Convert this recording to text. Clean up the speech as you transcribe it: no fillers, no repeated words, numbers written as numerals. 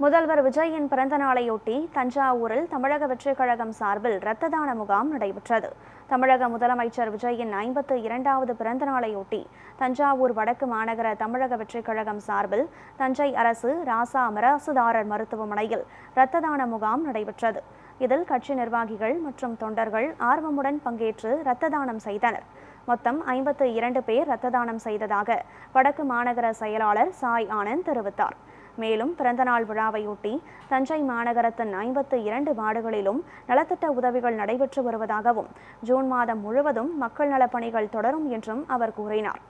முதல்வர் விஜயின் பிறந்த நாளையொட்டி தஞ்சாவூரில் தமிழக வெற்றிக் கழகம் சார்பில் இரத்த தான முகாம் நடைபெற்றது. தமிழக முதலமைச்சர் விஜயின் 52வது பிறந்த நாளையொட்டி தஞ்சாவூர் வடக்கு மாநகர தமிழக வெற்றிக் கழகம் சார்பில் தஞ்சை அரசு ராசா மிராசுதாரர் மருத்துவமனையில் இரத்த தான முகாம் நடைபெற்றது. இதில் கட்சி நிர்வாகிகள் மற்றும் தொண்டர்கள் ஆர்வமுடன் பங்கேற்று இரத்த தானம் செய்தனர். மொத்தம் 52 பேர் இரத்த தானம் செய்ததாக வடக்கு மாநகர செயலாளர் சாய் ஆனந்த் தெரிவித்தார். மேலும் பிறந்தநாள் விழாவையொட்டி தஞ்சை மாநகரத்தின் 52 வார்டுகளிலும் நலத்திட்ட உதவிகள் நடைபெற்று வருவதாகவும் ஜூன் மாதம் முழுவதும் மக்கள் நலப்பணிகள் தொடரும் என்றும் அவர் கூறினார்.